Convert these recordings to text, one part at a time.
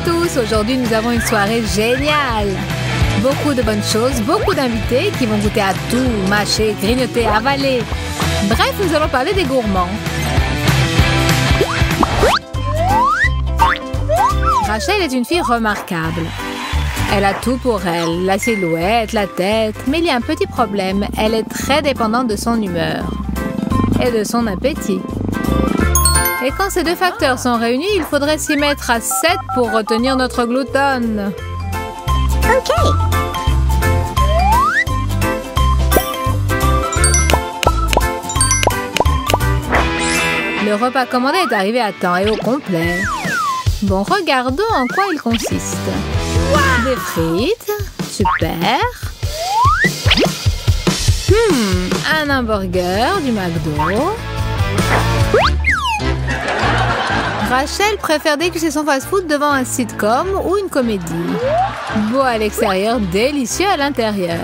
tous, aujourd'hui nous avons une soirée géniale. Beaucoup de bonnes choses, beaucoup d'invités qui vont goûter à tout, mâcher, grignoter, avaler. Bref, nous allons parler des gourmands. Rachel est une fille remarquable. Elle a tout pour elle, la silhouette, la tête, mais il y a un petit problème, elle est très dépendante de son humeur et de son appétit. Et quand ces deux facteurs sont réunis, il faudrait s'y mettre à 7 pour retenir notre gloutonne. Ok. Le repas commandé est arrivé à temps et au complet. Bon, regardons en quoi il consiste. Des frites, super. Un hamburger du McDo. Rachel préfère déguster son fast-food devant un sitcom ou une comédie. Beau à l'extérieur, délicieux à l'intérieur.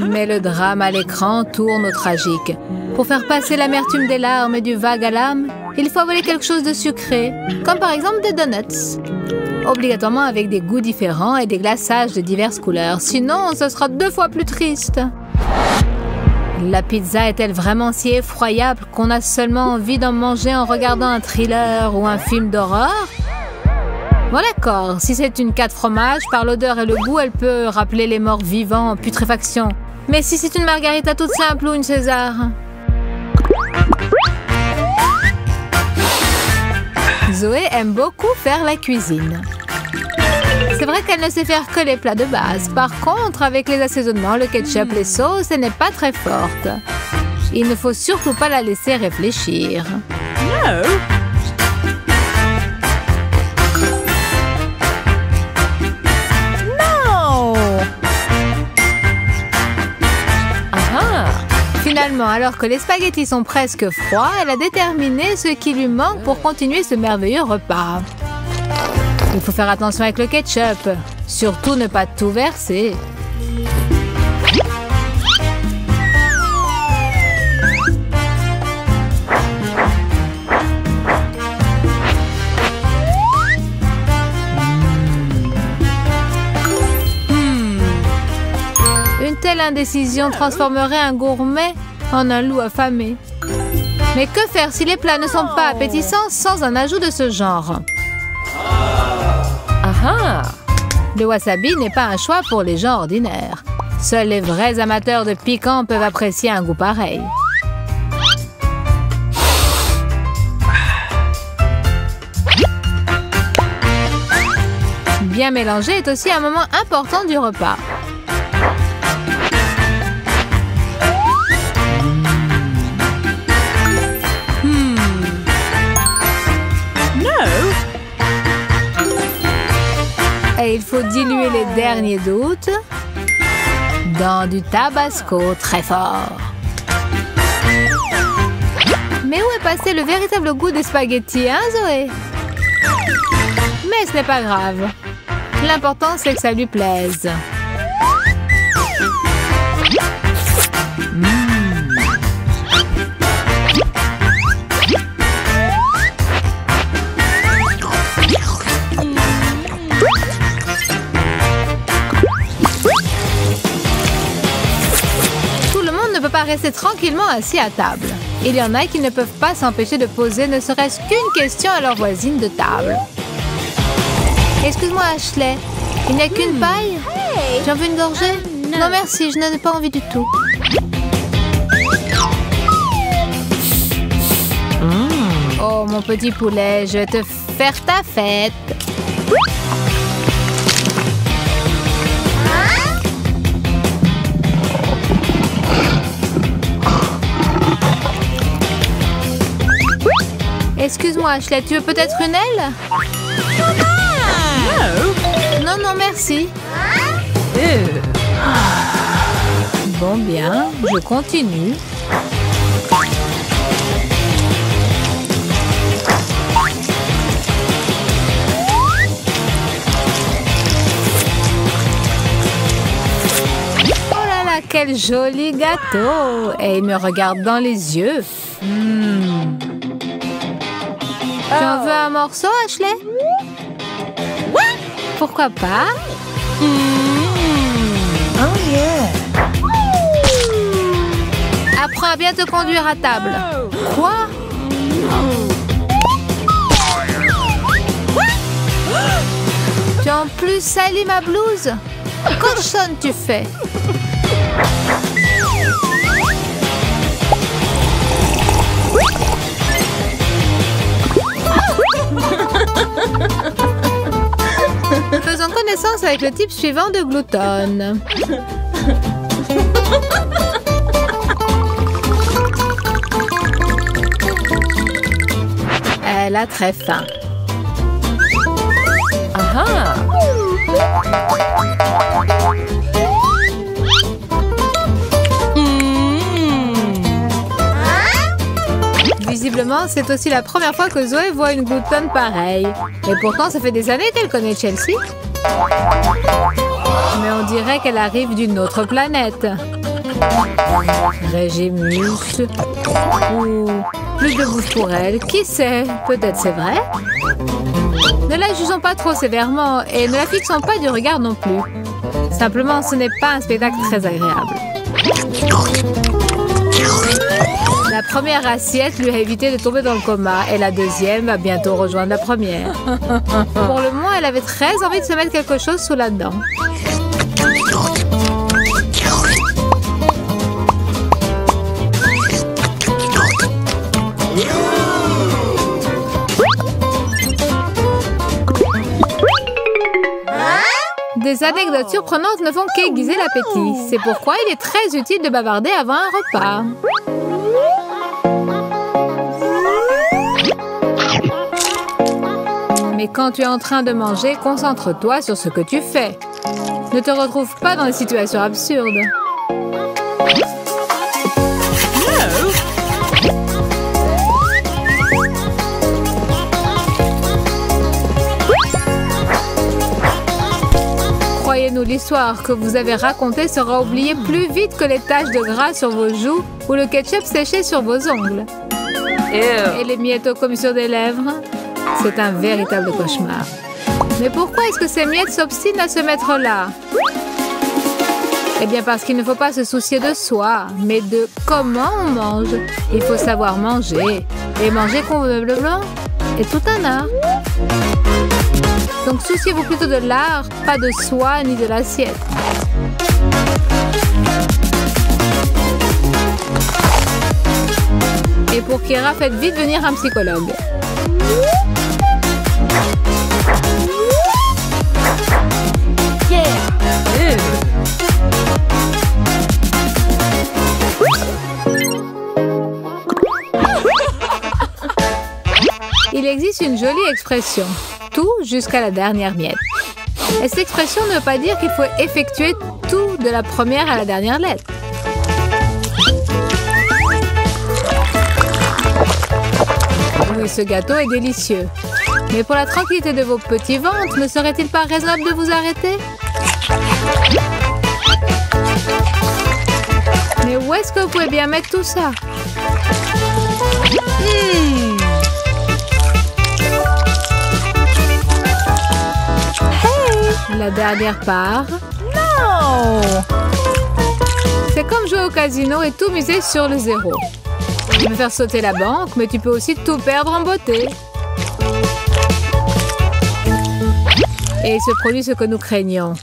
Mais le drame à l'écran tourne au tragique. Pour faire passer l'amertume des larmes et du vague à l'âme, il faut avaler quelque chose de sucré, comme par exemple des donuts. Obligatoirement avec des goûts différents et des glaçages de diverses couleurs, sinon ce sera 2 fois plus triste. La pizza est-elle vraiment si effroyable qu'on a seulement envie d'en manger en regardant un thriller ou un film d'horreur? Bon d'accord, si c'est une 4 fromages, par l'odeur et le goût, elle peut rappeler les morts vivants en putréfaction. Mais si c'est une margarita toute simple ou une César? Zoé aime beaucoup faire la cuisine. C'est vrai qu'elle ne sait faire que les plats de base. Par contre, avec les assaisonnements, le ketchup, les sauces, elle n'est pas très forte. Il ne faut surtout pas la laisser réfléchir. No. Finalement, alors que les spaghettis sont presque froids, elle a déterminé ce qui lui manque pour continuer ce merveilleux repas. Il faut faire attention avec le ketchup. Surtout ne pas tout verser. Une telle indécision transformerait un gourmet en un loup affamé. Mais que faire si les plats ne sont pas appétissants sans un ajout de ce genre? Le wasabi n'est pas un choix pour les gens ordinaires. Seuls les vrais amateurs de piquant peuvent apprécier un goût pareil. Bien mélanger est aussi un moment important du repas. Et il faut diluer les derniers doutes dans du tabasco très fort. Mais où est passé le véritable goût des spaghettis, hein, Zoé? Mais ce n'est pas grave. L'important, c'est que ça lui plaise. Rester tranquillement assis à table. Il y en a qui ne peuvent pas s'empêcher de poser ne serait-ce qu'une question à leur voisine de table. Excuse-moi Ashley, il n'y a qu'une paille? J'en veux une gorgée? Non merci, je n'en ai pas envie du tout. Oh mon petit poulet, je vais te faire ta fête. Excuse-moi, Ashley, tu veux peut-être une aile? Non, non, merci. Bon, bien, je continue. quel joli gâteau! Et il me regarde dans les yeux. Tu en veux un morceau, Ashley? Pourquoi pas? Oh yeah. Apprends à bien te conduire à table. Quoi? Tu as en plus sali ma blouse? Cochonne tu fais! Faisons connaissance avec le type suivant de gloutonne. Elle a très faim. Aha. Visiblement, c'est aussi la première fois que Zoé voit une gloutonne pareille. Et pourtant, ça fait des années qu'elle connaît Chelsea. Mais on dirait qu'elle arrive d'une autre planète. Régimus. Ou plus de bouffe pour elle. Qui sait? Peut-être c'est vrai. Ne la jugeons pas trop sévèrement et ne la fixons pas du regard non plus. Simplement, ce n'est pas un spectacle très agréable. La première assiette lui a évité de tomber dans le coma et la deuxième va bientôt rejoindre la première. Pour le moment, elle avait très envie de se mettre quelque chose sous la dent. Des anecdotes surprenantes ne font qu'aiguiser l'appétit. C'est pourquoi il est très utile de bavarder avant un repas. Mais quand tu es en train de manger, concentre-toi sur ce que tu fais. Ne te retrouve pas dans des situations absurdes. Croyez-nous, l'histoire que vous avez racontée sera oubliée plus vite que les taches de gras sur vos joues ou le ketchup séché sur vos ongles. Et les miettes aux commissures des lèvres? C'est un véritable cauchemar. Mais pourquoi est-ce que ces miettes s'obstinent à se mettre là? Eh bien parce qu'il ne faut pas se soucier de soi, mais de comment on mange. Il faut savoir manger. Et manger convenablement est tout un art. Donc souciez-vous plutôt de l'art, pas de soi ni de l'assiette. Et pour Kira, faites vite venir un psychologue. Il existe une jolie expression, tout jusqu'à la dernière miette. Et cette expression ne veut pas dire qu'il faut effectuer tout de la première à la dernière lettre. Oui, ce gâteau est délicieux. Mais pour la tranquillité de vos petits ventres, ne serait-il pas raisonnable de vous arrêter? Mais où est-ce que vous pouvez bien mettre tout ça? La dernière part. No! C'est comme jouer au casino et tout miser sur le zéro. Tu peux faire sauter la banque, mais tu peux aussi tout perdre en beauté. Et il se produit ce que nous craignons.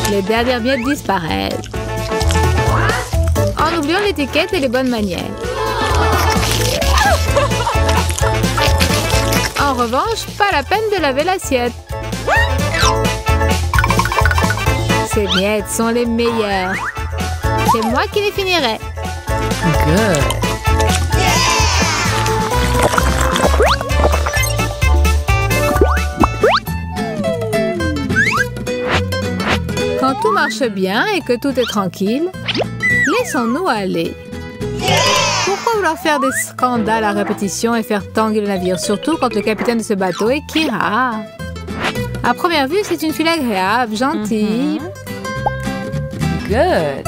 Les dernières miettes disparaissent. En oubliant l'étiquette et les bonnes manières. En revanche, pas la peine de laver l'assiette. Ces miettes sont les meilleures. C'est moi qui les finirai. Good. Quand tout marche bien et que tout est tranquille, laissons-nous aller. Pourquoi vouloir faire des scandales à répétition et faire tanguer le navire, surtout quand le capitaine de ce bateau est Kira? À première vue, c'est une fille agréable, gentille. Good.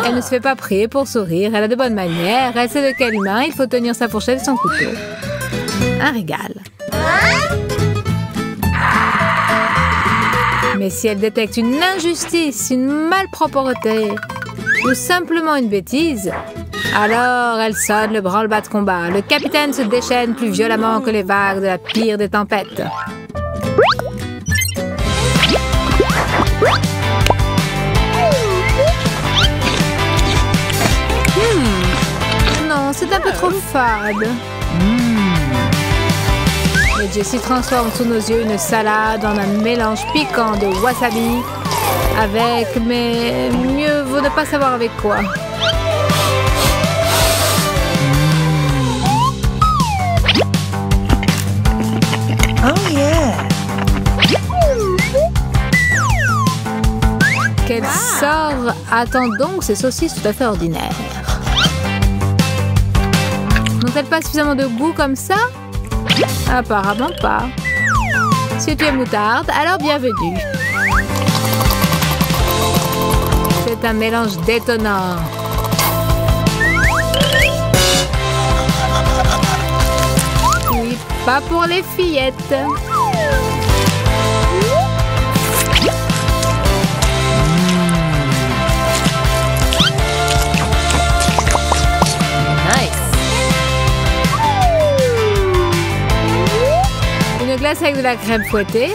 Elle ne se fait pas prier pour sourire, elle a de bonnes manières, elle sait de quelle main il faut tenir sa fourchette et son couteau. Un régal. Mais si elle détecte une injustice, une malpropreté, ou simplement une bêtise, alors elle sonne le branle-bas de combat. Le capitaine se déchaîne plus violemment que les vagues de la pire des tempêtes. Non, c'est un peu trop fade. Et Jessie transforme sous nos yeux une salade en un mélange piquant de wasabi avec, mais mieux vaut ne pas savoir avec quoi. Oh yeah. Quel sort attend donc ces saucisses tout à fait ordinaires? N'ont-elles pas suffisamment de goût comme ça? Apparemment pas. Si tu es moutarde, alors bienvenue. C'est un mélange détonnant. Oui, pas pour les fillettes. Une glace avec de la crème fouettée.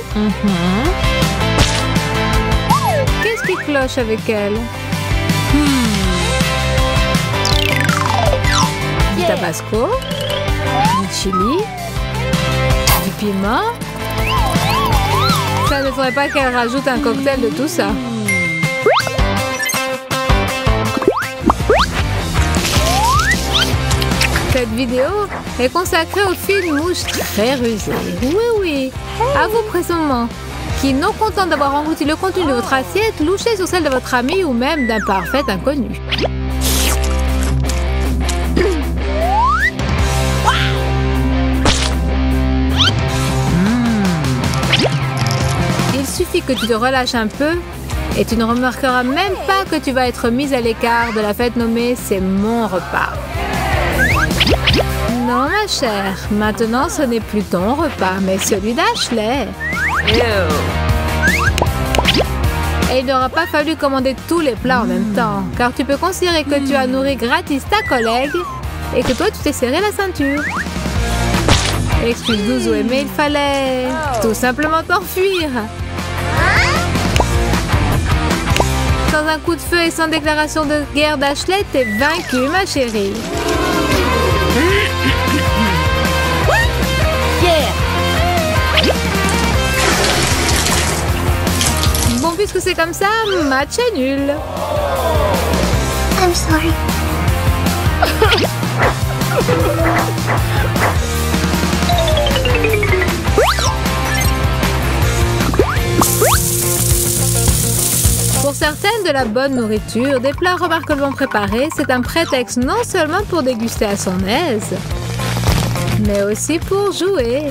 Qu'est-ce qui cloche avec elle? Du tabasco, du chili, du piment. Ça ne faudrait pas qu'elle rajoute un cocktail de tout ça. Cette vidéo est consacrée aux filles mouches très rusées. Oui, oui. À vous présentement, qui, non content d'avoir englouti le contenu de votre assiette, louchez sur celle de votre ami ou même d'un parfait inconnu. Il suffit que tu te relâches un peu et tu ne remarqueras même pas que tu vas être mise à l'écart de la fête nommée « C'est mon repas ». Non, ma chère, maintenant ce n'est plus ton repas, mais celui d'Ashley. Et il n'aura pas fallu commander tous les plats en même temps, car tu peux considérer que tu as nourri gratis ta collègue et que toi tu t'es serré la ceinture. Excuse Douzoué, mais il fallait tout simplement t'enfuir. Sans un coup de feu et sans déclaration de guerre d'Ashley, t'es vaincue, ma chérie. Bon, puisque c'est comme ça, match est nul. I'm sorry. Pour certaines, de la bonne nourriture, des plats remarquablement préparés, c'est un prétexte non seulement pour déguster à son aise, mais aussi pour jouer.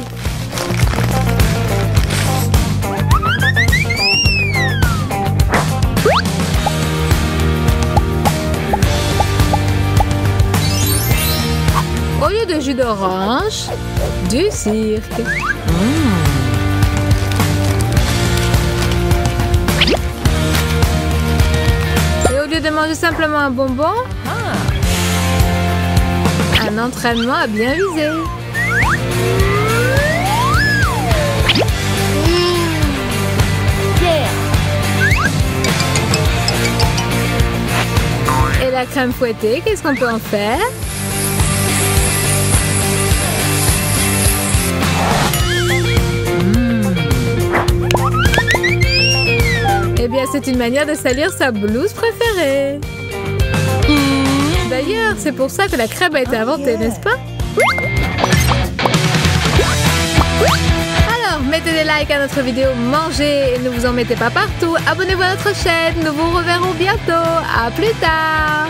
Au lieu de jus d'orange, du cirque. Et au lieu de manger simplement un bonbon, un entraînement à bien viser. Et la crème fouettée, qu'est-ce qu'on peut en faire? Eh bien, c'est une manière de salir sa blouse préférée. D'ailleurs, c'est pour ça que la crème a été inventée, n'est-ce pas? Alors, mettez des likes à notre vidéo, mangez et ne vous en mettez pas partout. Abonnez-vous à notre chaîne, nous vous reverrons bientôt. À plus tard!